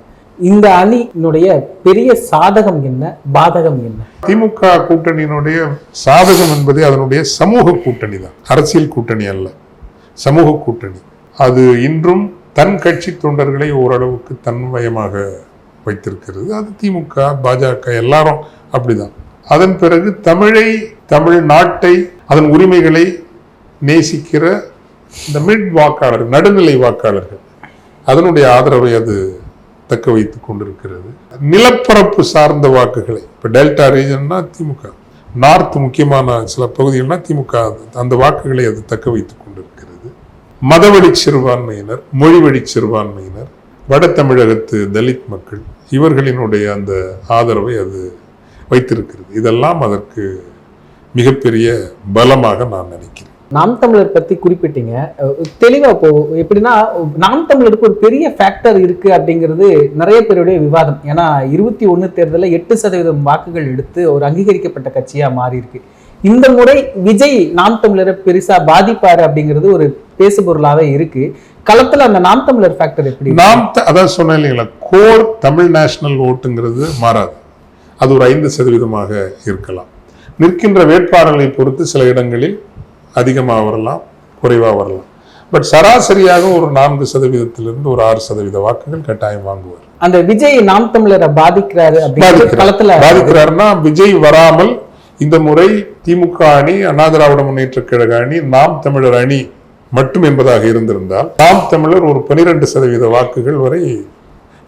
இந்த அணியினுடைய பெரிய சாதகம் என்ன, பாதகம் என்ன? திமுக கூட்டணியினுடைய சாதகம் என்பதே அதனுடைய சமூக கூட்டணி தான், அரசியல் கூட்டணி அல்ல, சமூக கூட்டணி. அது இன்றும் தன் கட்சி தொண்டர்களை ஓரளவுக்கு தன்வயமாக வைத்திருக்கிறது. அது திமுக, பாஜக எல்லாரும் அப்படிதான். அதன் பிறகு தமிழை, தமிழ் நாட்டை, அதன் உரிமைகளை நேசிக்கிற இந்த மிட் வாக்காளர்கள், நடுநிலை வாக்காளர்கள், அதனுடைய ஆதரவை அது தக்க வைத்துக் கொண்டிருக்கிறது. நிலப்பரப்பு சார்ந்த வாக்குகளை, இப்போ டெல்டா ரீஜன்னா திமுக, நார்த் முக்கியமான சில பகுதிகள்னா திமுக, அந்த வாக்குகளை அது தக்க வைத்துக் கொண்டிருக்கிறது. மதவழி சிறுபான்மையினர், மொழிவழி சிறுபான்மையினர், வட தமிழகத்து தலித் மக்கள், இவர்களினுடைய அந்த ஆதரவை அது வைத்திருக்கிறது. இதெல்லாம் அதற்கு மிகப்பெரிய பலமாக நான் நினைக்கிறேன். நாம் தமிழர் பத்தி குறிப்பிட்டீங்க, தெளிவா இப்போ எப்படின்னா, நாம் தமிழருக்கு ஒரு பெரிய ஃபேக்டர் இருக்கு அப்படிங்கிறது நிறைய பேருடைய விவாதம். ஏன்னா 21 தேர்தலில் 8% வாக்குகள் எடுத்து ஒரு அங்கீகரிக்கப்பட்ட கட்சியா மாறி இருக்கு. இந்த முறை விஜய் நாம் தமிழரை பெருசா பாதிப்பாரு அப்படிங்கிறது ஒரு பேசுபொருளாவே இருக்கு. களத்துல அந்த நாம் தமிழர் ஃபேக்டர் எப்படி? அதான் சொன்னேன் இல்லைங்களா, கோர் தமிழ் நேஷனல் ஓட்டுங்கிறது மாறாது. அது ஒரு 5% இருக்கலாம். நிற்கின்ற வேட்பாளர்களை பொறுத்து சில இடங்களில் அதிகமாக வரலாம், குறைவாக வரலாம். பட் சராசரியாக ஒரு 4%-லிருந்து ஒரு 6% வாக்குகள் கட்டாயம் வாங்குவார். அந்த விஜய் நாம் தமிழரை பாதிக்கிறாருன்னா, விஜய் வராமல் இந்த முறை திமுக அணி, அண்ணா திராவிட முன்னேற்ற கழக அணி, நாம் தமிழர் அணி மட்டும் என்பதாக இருந்திருந்தால் நாம் தமிழர் ஒரு 12% வாக்குகள் வரை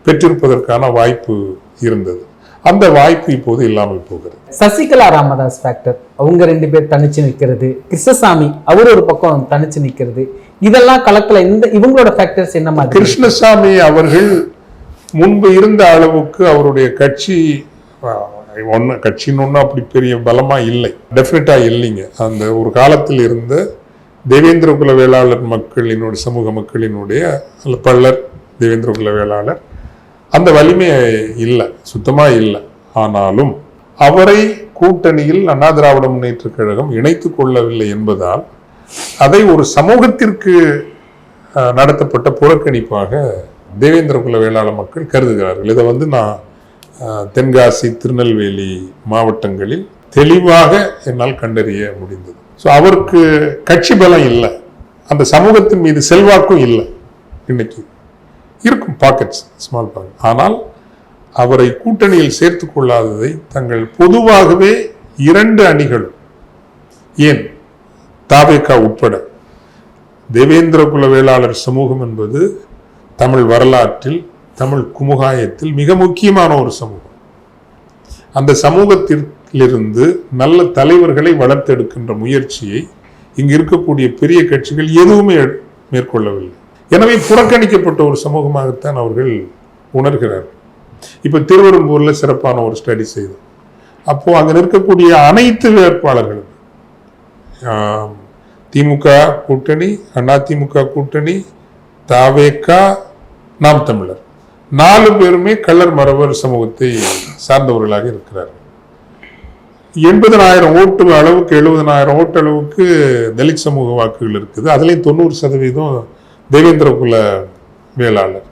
பெற்றிருப்பதற்கான வாய்ப்பு இருந்தது. அந்த வாய்ப்பு இப்போது இல்லாமல் போகிறது. சசிகலா ராமதாஸ் ஃபேக்டர், அவங்க 2 பேர் தனிச்சு நிற்கிறது, கிருஷ்ணசாமி அவர் ஒரு பக்கம் தனிச்சு நிற்கிறது, இதெல்லாம் களத்துல இவங்களோட ஃபேக்டர்ஸ் என்ன மாதிரி? கிருஷ்ணசாமி அவர்கள் முன்பு இருந்த அளவுக்கு அவருடைய கட்சின்னு ஒன்றும் அப்படி பெரிய பலமா இல்லை, டெஃபினட்டா இல்லைங்க. அந்த ஒரு காலத்தில் இருந்த தேவேந்திர குல வேளாளர் மக்களினுடைய, சமூக மக்களினுடைய பல்லர் தேவேந்திர குல வேளாளர் அந்த வலிமை இல்லை, சுத்தமா இல்லை. ஆனாலும் அவரை கூட்டணியில் அண்ணா திராவிட முன்னேற்ற கழகம் இணைத்துக் கொள்ளவில்லை என்பதால் அதை ஒரு சமூகத்திற்கு நடத்தப்பட்ட புறக்கணிப்பாக தேவேந்திர குல வேளாளர் மக்கள் கருதுகிறார்கள். இதை நான் தென்காசி, திருநெல்வேலி மாவட்டங்களில் தெளிவாக என்னால் கண்டறிய முடிந்தது. ஸோ அவருக்கு கட்சி பலம் இல்லை, அந்த சமூகத்தின் மீது செல்வாக்கும் இல்லை. இன்னைக்கு இருக்கும் பாக்கெட்ஸ், ஸ்மால் பாக்கெட். ஆனால் அவரை கூட்டணியில் சேர்த்து கொள்ளாததை தங்கள் பொதுவாகவே 2 அணிகளும், ஏன் தாவேகா உட்பட, தேவேந்திர குல வேளாளர் சமூகம் என்பது தமிழ் வரலாற்றில், தமிழ் குமுகாயத்தில் மிக முக்கியமான ஒரு சமூகம். அந்த சமூகத்திலிருந்து நல்ல தலைவர்களை வளர்த்தெடுக்கின்ற முயற்சியை இங்கு இருக்கக்கூடிய பெரிய கட்சிகள் எதுவுமே மேற்கொள்ளவில்லை. எனவே புறக்கணிக்கப்பட்ட ஒரு சமூகமாகத்தான் அவர்கள் உணர்கிறார்கள். இப்ப திருவெரும்பூர்ல சிறப்பான ஒரு ஸ்டடி செய்தோம். அப்போ அங்க இருக்கக்கூடிய அனைத்து வேட்பாளர்களும் திமுக கூட்டணி, அதிமுக கூட்டணி, தாவேகா, நாம் தமிழர் 4 பேருமே கள்ளர் மறவர் சமூகத்தை சார்ந்தவர்களாக இருக்கிறார்கள். 80,000 ஓட்டு அளவுக்கு 70,000 ஓட்டு அளவுக்கு தலித் சமூக வாக்குகள் இருக்குது. அதுலேயும் 90% தேவேந்திர குல வேளாளர்.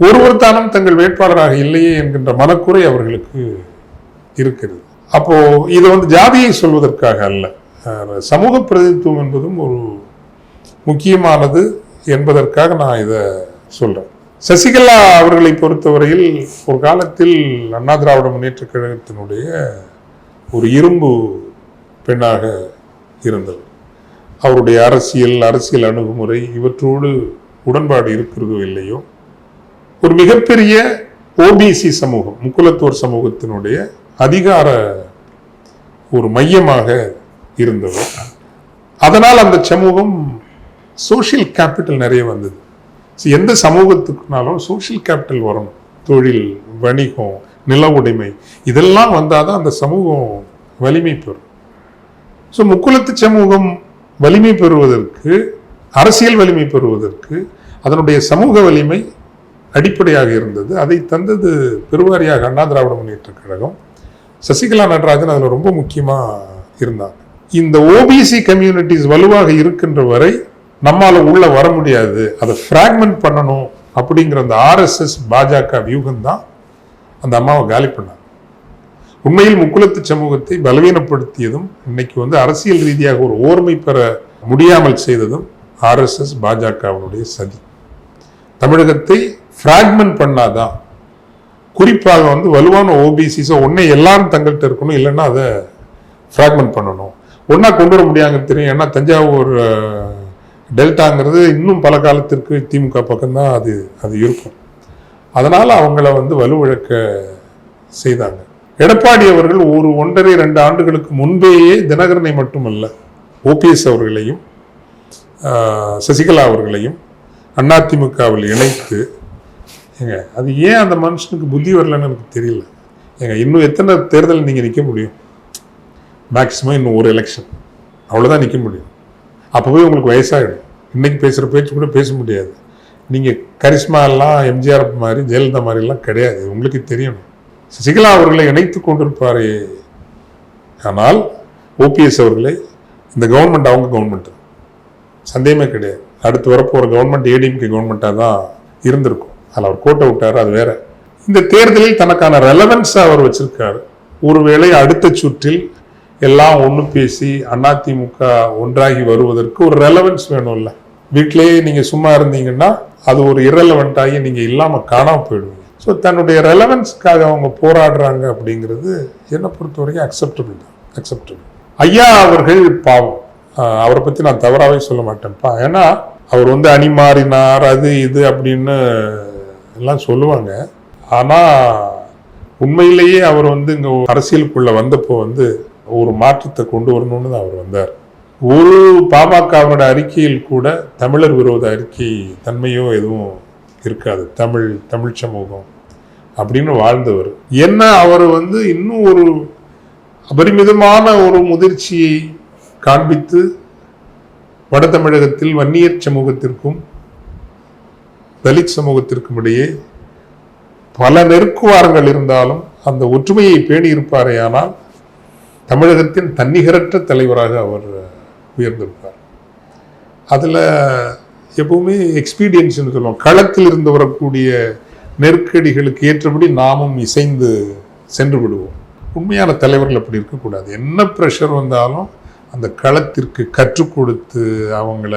ஒருவர் தானும் தங்கள் வேட்பாளராக இல்லையே என்கின்ற மனக்குறை அவர்களுக்கு இருக்கிறது. அப்போ இதை ஜாதியை சொல்வதற்காக அல்ல, சமூக பிரதிநிதித்துவம் என்பதும் ஒரு முக்கியமானது என்பதற்காக நான் இதை சொல்றேன். சசிகலா அவர்களை பொறுத்தவரையில் ஒரு காலத்தில் அண்ணா திராவிட முன்னேற்ற கழகத்தினுடைய ஒரு இரும்பு பெண்ணாக இருந்தவர். அவருடைய அரசியல் அணுகுமுறை இவற்றோடு உடன்பாடு இருக்கிறதோ இல்லையோ, ஒரு மிகப்பெரிய ஓபிசி சமூகம், முக்குலத்தோர் சமூகத்தினுடைய அதிகார ஒரு மையமாக இருந்தவர். அதனால் அந்த சமூகம் சோஷியல் கேபிட்டல் நிறைய வந்தது. எந்த சமூகத்துக்குனாலும் சோஷியல் கேபிட்டல் வரணும். தொழில், வணிகம், நில உடைமை இதெல்லாம் வந்தாதான் அந்த சமூகம் வலிமை பெறும். ஸோ முக்குலத்து சமூகம் வலிமை பெறுவதற்கு, அரசியல் வலிமை பெறுவதற்கு அதனுடைய சமூக வலிமை அடிப்படையாக இருந்தது. அதை தந்தது பெருவாரியாக அண்ணா திராவிட முன்னேற்ற கழகம். சசிகலா நடராஜன் அதில் ரொம்ப முக்கியமாக இருந்தாங்க. இந்த ஓபிசி கம்யூனிட்டிஸ் வலுவாக இருக்கின்ற வரை நம்மால உள்ள வர முடியாது, அதை பிராக்மெண்ட் பண்ணணும் அப்படிங்கிற அந்த ஆர்எஸ்எஸ் பாஜக வியூகம் தான் அந்த அம்மாவை காலி பண்ணாங்க. உண்மையில் முக்குலத்து சமூகத்தை பலவீனப்படுத்தியதும், இன்னைக்கு அரசியல் ரீதியாக ஒரு ஓர்மை பெற முடியாமல் செய்ததும் ஆர்எஸ்எஸ் பாஜகவினுடைய சதி. தமிழகத்தை பிராக்மெண்ட் பண்ணாதான், குறிப்பாக வலுவான ஓபிசிஸ ஒன்னே எல்லாரும் தங்கள்கிட்ட இருக்கணும், இல்லைன்னா அதை பிராக்மெண்ட் பண்ணணும். ஒன்னா கொண்டு வர முடியாதுன்னு தெரியும். ஏன்னா தஞ்சாவூர் டெல்டாங்கிறது இன்னும் பல காலத்திற்கு திமுக பக்கம்தான் அது இருக்கும். அதனால அவங்கள வலுவிழக்க செய்தாங்க. எடப்பாடி அவர்கள் ஒரு 1.5-2 ஆண்டுகளுக்கு முன்பேயே தினகரனை மட்டுமல்ல, ஓபிஎஸ் அவர்களையும் சசிகலா அவர்களையும் அதிமுகவில் இணைத்து, அது ஏன் அந்த மனுஷனுக்கு புத்தி வரலன்னு எனக்கு தெரியல. இன்னும் எத்தனை தேர்தல் நீங்க நிற்க முடியும்? மேக்சிமம் இன்னும் ஒரு எலெக்ஷன், அவ்வளோதான் நிற்க முடியும். அப்போவே உங்களுக்கு வயசாகிடும். இன்னைக்கு பேசுகிற பேச்சு கூட பேச முடியாது. நீங்கள் கரிஷ்மா எல்லாம் எம்ஜிஆர் மாதிரி, ஜெயலலிதா மாதிரிலாம் கிடையாது. உங்களுக்கு தெரியணும். சசிகலா அவர்களை இணைத்து கொண்டிருப்பாரே, ஆனால் ஓபிஎஸ் அவர்களை இந்த கவர்மெண்ட் அவங்க கவர்மெண்ட் சந்தேகமே கிடையாது. அடுத்து வரப்போகிற கவர்மெண்ட் ஏடிஎம்கே கவர்மெண்ட்டாக தான் இருந்திருக்கும். அதில் அவர் கோட்டை விட்டார், அது வேற. இந்த தேர்தலில் தனக்கான ரெலவன்ஸை அவர் வச்சிருக்காரு. ஒருவேளை அடுத்த சுற்றில் எல்லாம் ஒன்று பேசி அதிமுக ஒன்றாகி வருவதற்கு ஒரு ரெலவன்ஸ் வேணும்ல. வீட்டிலேயே நீங்கள் சும்மா இருந்தீங்கன்னா அது ஒரு இரலவெண்ட் ஆகி நீங்கள் இல்லாமல் காணாமல் போயிடுவீங்க. ஸோ தன்னுடைய ரெலவன்ஸ்க்காக அவங்க போராடுறாங்க அப்படிங்கிறது என்னை பொறுத்த வரைக்கும் அக்செப்டபிள் தான், அக்செப்டபிள். ஐயா அவர்கள் பாவம், அவரை பற்றி நான் தவறாகவே சொல்ல மாட்டேன்ப்பா. ஏன்னா அவர் அணி மாறினார், அது இது அப்படின்னு எல்லாம் சொல்லுவாங்க. ஆனால் உண்மையிலேயே அவர் இங்கே அரசியலுக்குள்ள வந்தப்போ ஒரு மாற்றத்தை கொண்டு வரணும்னு தான் அவர் வந்தார். ஒரு பாமகவோட அறிக்கையில் கூட தமிழர் விரோத அறிக்கை தன்மையோ எதுவும் இருக்காது. தமிழ் சமூகம் அப்படின்னு வாழ்ந்தவர். என்ன அவர் இன்னும் ஒரு அபரிமிதமான ஒரு முதிர்ச்சியை காண்பித்து வட தமிழகத்தில் வன்னியர் சமூகத்திற்கும் தலித் சமூகத்திற்கும் இடையே பல நெருக்குவாரங்கள் இருந்தாலும் அந்த ஒற்றுமையை பேணி இருப்பாரே, ஆனால் தமிழகத்தின் தன்னிகரற்ற தலைவராக அவர் உயர்ந்திருப்பார். அதில் எப்பவுமே எக்ஸ்பீரியன்ஸ்னு சொல்லுவோம். களத்தில் இருந்து வரக்கூடிய நெருக்கடிகளுக்கு ஏற்றபடி நாமும் இசைந்து சென்று விடுவோம். உண்மையான தலைவர்கள் அப்படி இருக்கக்கூடாது. என்ன ப்ரெஷர் வந்தாலும் அந்த களத்திற்கு கற்றுக் கொடுத்து அவங்கள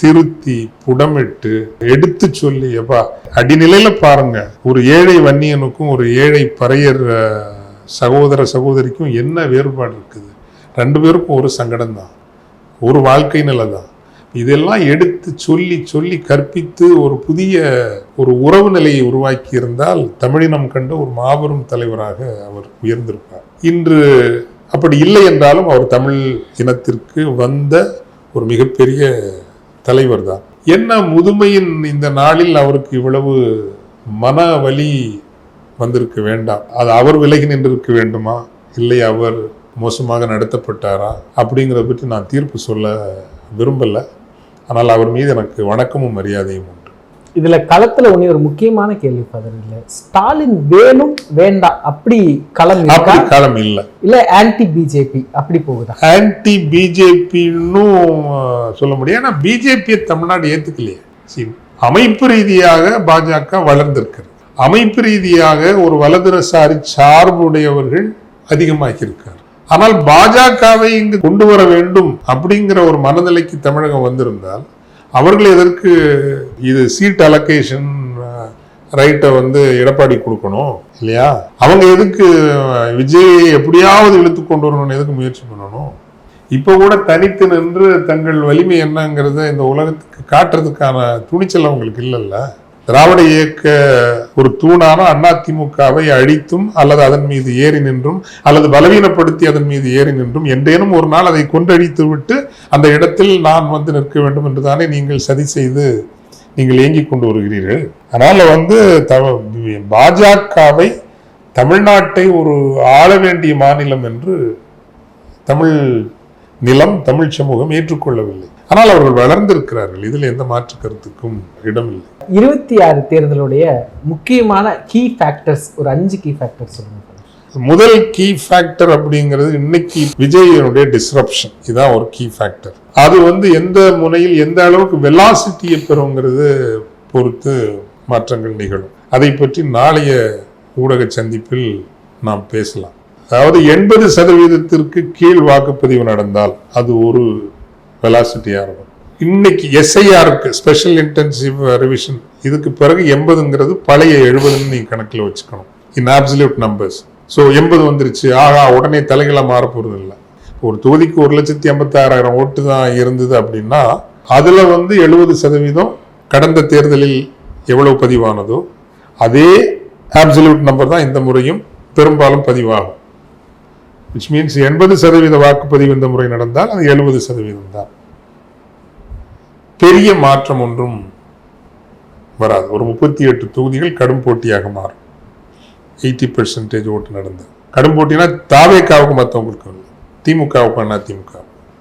திருத்தி புடமிட்டு எடுத்து சொல்லி, எப்பா அடிநிலையில பாருங்க, ஒரு ஏழை வன்னியனுக்கும் ஒரு ஏழை பறையர் சகோதரிக்கும் என்ன வேறுபாடு இருக்குது? 2 பேருக்கும் ஒரு சங்கடம் தான், ஒரு வாழ்க்கை நிலை தான். இதெல்லாம் எடுத்து சொல்லி சொல்லி கற்பித்து ஒரு புதிய ஒரு உறவு நிலையை உருவாக்கி இருந்தால் தமிழினம் கண்ட ஒரு மாபெரும் தலைவராக அவர் உயர்ந்திருப்பார். இன்று அப்படி இல்லை என்றாலும் அவர் தமிழ் இனத்திற்கு வந்த ஒரு மிகப்பெரிய தலைவர் தான். என்ன முதுமையின் இந்த நாளில் அவருக்கு இவ்வளவு மன வலி வந்திருக்க வேண்டாம். அது அவர் விலகி நின்றிருக்க வேண்டுமா, இல்லை அவர் மோசமாக நடத்தப்பட்டாரா அப்படிங்கிறத பற்றி நான் தீர்ப்பு சொல்ல விரும்பலை. ஆனால் அவர் மீது எனக்கு வணக்கமும் மரியாதையும் உண்டு. இதுல களத்துல ஒரு முக்கியமான கேள்வி ஃபாதர், இல்ல ஸ்டாலின் வேணும் வேண்டாம் அப்படி களம் இருக்கா? களம் இல்ல ஆன்டி பிஜேபி அப்படி போகுதா? ஆன்டி பிஜேபின்னு சொல்ல முடியும். ஏன்னா பிஜேபியை தமிழ்நாடு ஏத்துக்கலையே. அமைப்பு ரீதியாக பாஜக வளர்ந்திருக்கிறது. அமைப்பு ரீதியாக ஒரு வலதுசாரி சார்புடையவர்கள் அதிகமாகி இருக்கார். ஆனால் பாஜகவை இங்கு கொண்டு வர வேண்டும் அப்படிங்கிற ஒரு மனநிலைக்கு தமிழகம் வந்திருந்தால் அவர்கள் எதற்கு இது சீட் அலோகேஷன் ரைட்டை எடப்பாடி கொடுக்கணும் இல்லையா? அவங்க எதுக்கு விஜயை எப்படியாவது இழுத்து கொண்டு வரணும்னு எதுக்கு முயற்சி பண்ணணும்? இப்போ கூட தனித்து நின்று தங்கள் வலிமை என்னங்கிறத இந்த உலகத்துக்கு காட்டுறதுக்கான துணிச்சல் அவங்களுக்கு இல்லைல்ல. திராவிட இயக்க ஒரு தூணான அதிமுகவை அழித்தும் அல்லது அதன் மீது ஏறி நின்றும் அல்லது பலவீனப்படுத்தி அதன் மீது ஏறி நின்றும் என்றேனும் ஒரு நாள் அதை கொன்றழித்து விட்டு அந்த இடத்தில் நான் நிற்க வேண்டும் என்று தானே நீங்கள் சதி செய்து நீங்கள் இயங்கிக் கொண்டு வருகிறீர்கள். அதனால பாஜகவை தமிழ்நாட்டை ஒரு ஆள வேண்டிய மாநிலம் என்று தமிழ் நிலம் தமிழ் சமூகம் ஏற்றுக்கொள்ளவில்லை. ஆனால் அவர்கள் வளர்ந்திருக்கிறார்கள். இதில் எந்த மாற்று கருத்துக்கும் இடமில்லை. 26 தேர்தலுடைய முக்கியமான கீ ஃபேக்டர்ஸ் ஒரு 5 கீ ஃபேக்டர்ஸ் சொல்லுங்க. முதல் கீ ஃபேக்டர் அப்படிங்கிறது இன்னைக்கு விஜயனுடைய டிஸ்ரப்ஷன். இதுதான் ஒரு கீ ஃபேக்டர். அது எந்த முனையில் எந்த அளவுக்கு வெலாசிட்டியை பெறுங்கிறது பொறுத்து மாற்றங்கள் நிகழும். அதை பற்றி நாளைய ஊடக சந்திப்பில் நாம் பேசலாம். அதாவது 80% கீழ் வாக்குப்பதிவு நடந்தால் அது ஒரு வெலாசிட்டியாக இருக்கும். இன்னைக்கு எஸ்ஐஆருக்கு ஸ்பெஷல் இன்டென்சிவ் ரிவிஷன் இதுக்கு பிறகு 80ங்கிறது பழைய 70ன்னு நீங்க கணக்கில் வச்சுக்கணும். இன் ஆப்சல்யூட் நம்பர்ஸ். ஸோ 80 வந்துருச்சு, உடனே தலைகளை மாற போறது இல்லை. ஒரு தொகுதிக்கு 1,56,000 ஓட்டு தான் இருந்தது அப்படின்னா அதுல 70% கடந்த தேர்தலில் எவ்வளவு பதிவானதோ அதே ஆப்சல்யூட் நம்பர் தான் இந்த முறையும் பெரும்பாலும் பதிவாகும். which means 80% வாக்குப்பதிவு இந்த முறை நடந்தால் அது 70% தான். பெரிய மாற்றம் ஒன்றும் வராது. ஒரு 38 தொகுதிகள் கடும் போட்டியாக மாறும். 80% ஓட்டு நடந்தது. கடும் போட்டினா தாவேக்காவுக்கு மற்றவங்களுக்கு இல்லை, திமுகவுக்கு அதிமுக.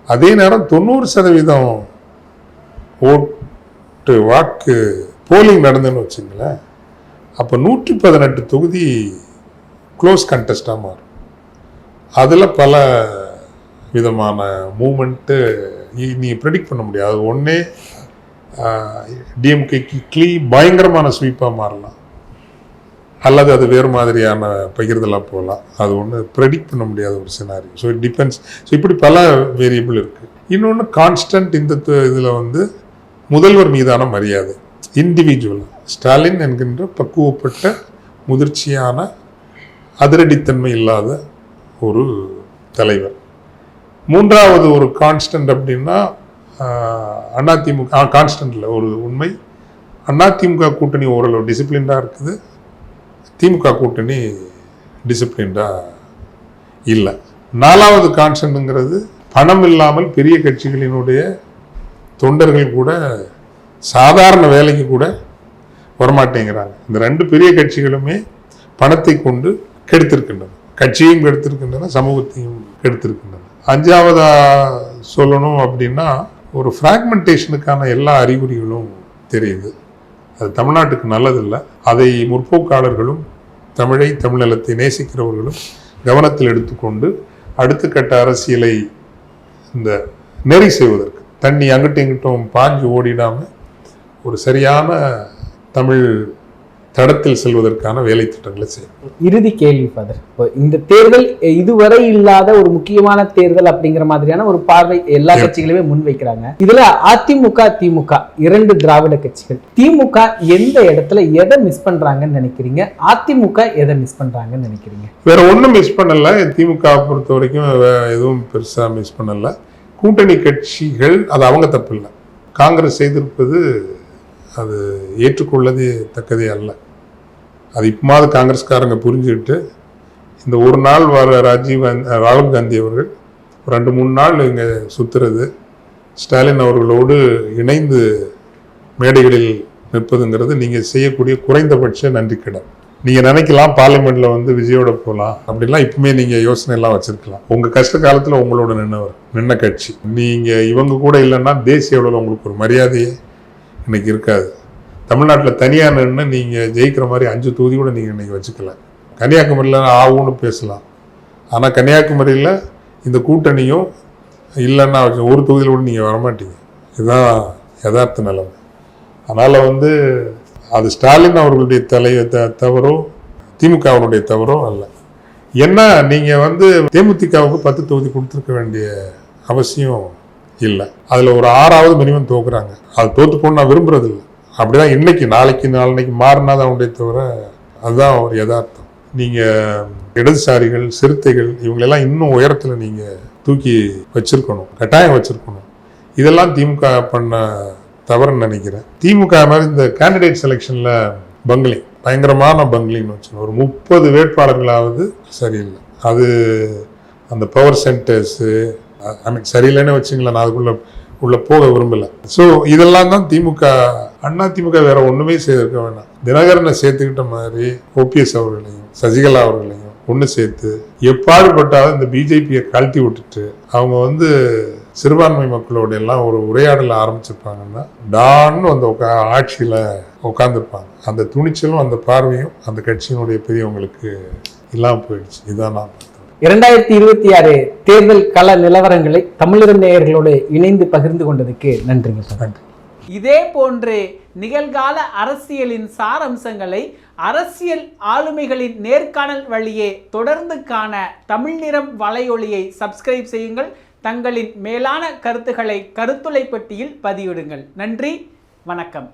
அதே நேரம் 90% ஓட்டு வாக்கு போலிங் நடந்துன்னு வச்சுங்களேன். அப்போ 118 தொகுதி க்ளோஸ் கண்டெஸ்டாக மாறும். அதில் பல விதமான மூமெண்ட்டு நீங்கள் ப்ரெடிக்ட் பண்ண முடியாது. ஒன்றே டிஎம்கேக்கு பயங்கரமான ஸ்வீப்பாக மாறலாம், அல்லது அது வேறு மாதிரியான பகிர்தலாக போகலாம். அது ஒன்று ப்ரெடிக்ட் பண்ண முடியாத ஒரு scenario. So it depends. So இப்படி பல வேரியபிள் இருக்குது. இன்னொன்று கான்ஸ்டன்ட் இந்த இதில் முதல்வர் மீதான மரியாதை. இண்டிவிஜுவல் ஸ்டாலின் என்கின்ற பக்குவப்பட்ட முதிர்ச்சியான அதிரடித்தன்மை இல்லாத ஒரு தலைவர். மூன்றாவது ஒரு கான்ஸ்டன்ட் அப்படின்னா அதிமுக கான்ஸ்டன்ட்ல ஒரு உண்மை, அதிமுக கூட்டணி ஓரளவு டிசிப்ளின்டாக இருக்குது, திமுக கூட்டணி டிசிப்ளின்டாக இல்லை. நாலாவது கான்ஸ்டன்ட்ங்கிறது பணம் இல்லாமல் பெரிய கட்சிகளினுடைய தொண்டர்கள் கூட சாதாரண வேலைக்கு கூட வரமாட்டேங்கிறாங்க. இந்த 2 பெரிய கட்சிகளுமே பணத்தை கொண்டு கெடுத்திருக்கின்றன. கட்சியும் கெடுத்திருக்கின்றன, சமூகத்தையும் கெடுத்திருக்கின்றன. 5ஆவதா சொல்லணும் அப்படின்னா ஒரு ஃப்ராக்மெண்டேஷனுக்கான எல்லா அறிகுறிகளும் தெரியுது. அது தமிழ்நாட்டுக்கு நல்லதில்லை. அதை முற்போக்காளர்களும் தமிழை தமிழ்நிலத்தை நேசிக்கிறவர்களும் கவனத்தில் எடுத்துக்கொண்டு அடுத்த கட்ட அரசியலை இந்த நெறி செய்வதற்கு தண்ணி அங்கிட்டும் இங்கிட்டும் பாஞ்சு ஓடிடாமல் ஒரு சரியான தமிழ் தடத்தில் செல்வதற்கான வேலை திட்டங்களை செய்யும். இறுதி கேள்வி ஃபாதர், இந்த தேர்தல் இதுவரை இல்லாத ஒரு முக்கியமான தேர்தல் அப்படிங்கிற மாதிரியான ஒரு பார்வை எல்லா கட்சிகளுமே முன்வைக்கிறாங்க. இதுல அதிமுக திமுக 2 திராவிட கட்சிகள். திமுக எந்த இடத்துல எதை மிஸ் பண்றாங்கன்னு நினைக்கிறீங்க? அதிமுக எதை மிஸ் பண்றாங்கன்னு நினைக்கிறீங்க? வேற ஒன்றும் மிஸ் பண்ணல. திமுக பொறுத்த வரைக்கும் எதுவும் பெருசா மிஸ் பண்ணல. கூட்டணி கட்சிகள் அது அவங்க தப்பு இல்லை. காங்கிரஸ் செய்திருப்பது அது ஏற்றுக்கொள்ளதே தக்கதே அல்ல. அது இப்போது காங்கிரஸ்காரங்க புரிஞ்சுக்கிட்டு இந்த ஒரு நாள் வர ராகுல் காந்தி அவர்கள் 2-3 நாள் இங்கே சுற்றுறது, ஸ்டாலின் அவர்களோடு இணைந்து மேடைகளில் நிற்பதுங்கிறது நீங்கள் செய்யக்கூடிய குறைந்தபட்ச நன்றி கடன். நீங்கள் நினைக்கலாம் பார்லிமெண்ட்டில் வந்து விஜயோட போகலாம் அப்படிலாம் இப்பவுமே நீங்கள் யோசனை எல்லாம் வச்சுருக்கலாம். உங்கள் கஷ்ட காலத்தில் உங்களோட நின்ன கட்சி. நீங்கள் இவங்க கூட இல்லைன்னா தேசிய அளவில் உங்களுக்கு ஒரு மரியாதையே இன்னைக்கு இருக்காது. தமிழ்நாட்டில் தனியாக நின்று நீங்கள் ஜெயிக்கிற மாதிரி 5 தொகுதி கூட நீங்கள் இன்றைக்கி வச்சுக்கல. கன்னியாகுமரியில் ஆகும்னு பேசலாம், ஆனால் கன்னியாகுமரியில் இந்த கூட்டணியும் இல்லைன்னா ஒரு தொகுதியில் கூட நீங்கள் வரமாட்டீங்க. இதுதான் யதார்த்த நிலைமை. அதனால் வந்து அது ஸ்டாலின் அவர்களுடைய தவறோ திமுகவினுடைய தவறோ அல்ல. ஏன்னா நீங்கள் வந்து தேமுதிகவுக்கு 10 தொகுதி கொடுத்துருக்க வேண்டிய அவசியம் இல்லை. அதில் ஒரு 6ஆவது மினிமம் தோக்குறாங்க. அது தோற்று போன நான் விரும்புறது இல்லை. அப்படிதான் இன்னைக்கு நாளைக்கு மாறினா தான் உடைய தவிர அதுதான் ஒரு யதார்த்தம். நீங்கள் இடதுசாரிகள், சிறுத்தைகள் இவங்களெல்லாம் இன்னும் உயரத்தில் நீங்கள் தூக்கி வச்சிருக்கணும், கட்டாயம் வச்சிருக்கணும். இதெல்லாம் திமுக பண்ண தவறுன்னு நினைக்கிறேன். திமுக மாதிரி இந்த கேண்டிடேட் செலெக்ஷனில் பங்கிலிங், பயங்கரமான பங்கிலின்னு வச்சுக்கணும். ஒரு 30 வேட்பாளர்களாவது சரியில்லை. அது அந்த பவர் சென்டர்ஸு சரியில்லைன்னு வச்சுங்களேன். நான் அதுக்குள்ள போக விரும்பலை. ஸோ இதெல்லாம் தான் திமுக. அதிமுக வேற ஒன்றுமே செய்திருக்க வேண்டாம். தினகரனை சேர்த்துக்கிட்ட மாதிரி ஓபிஎஸ் அவர்களையும் சசிகலா அவர்களையும் ஒன்று சேர்த்து எப்பாடுபட்டாலும் இந்த பிஜேபியை கழட்டி விட்டுட்டு அவங்க வந்து சிறுபான்மை மக்களோட எல்லாம் ஒரு உரையாடல ஆரம்பிச்சிருப்பாங்கன்னா டான்னு அந்த ஆட்சியில் உட்காந்துருப்பாங்க. அந்த துணிச்சலும் அந்த பார்வையும் அந்த கட்சியினுடைய பெரியவங்களுக்கு இல்லாமல் போயிடுச்சு. இதுதான் நான் 2026 தேர்தல் கள நிலவரங்களை தமிழர் நேயர்களோடு இணைந்து பகிர்ந்து கொண்டதுக்கு நன்றிங்க சார். நன்றி. இதே போன்று நிகழ்கால அரசியலின் சாரம்சங்களை அரசியல் ஆளுமைகளின் நேர்காணல் வழியே தொடர்ந்து காண தமிழ் நிறம் வலையொலியை சப்ஸ்கிரைப் செய்யுங்கள். தங்களின் மேலான கருத்துக்களை கருத்துளை பெட்டியில் பதிவிடுங்கள். நன்றி, வணக்கம்.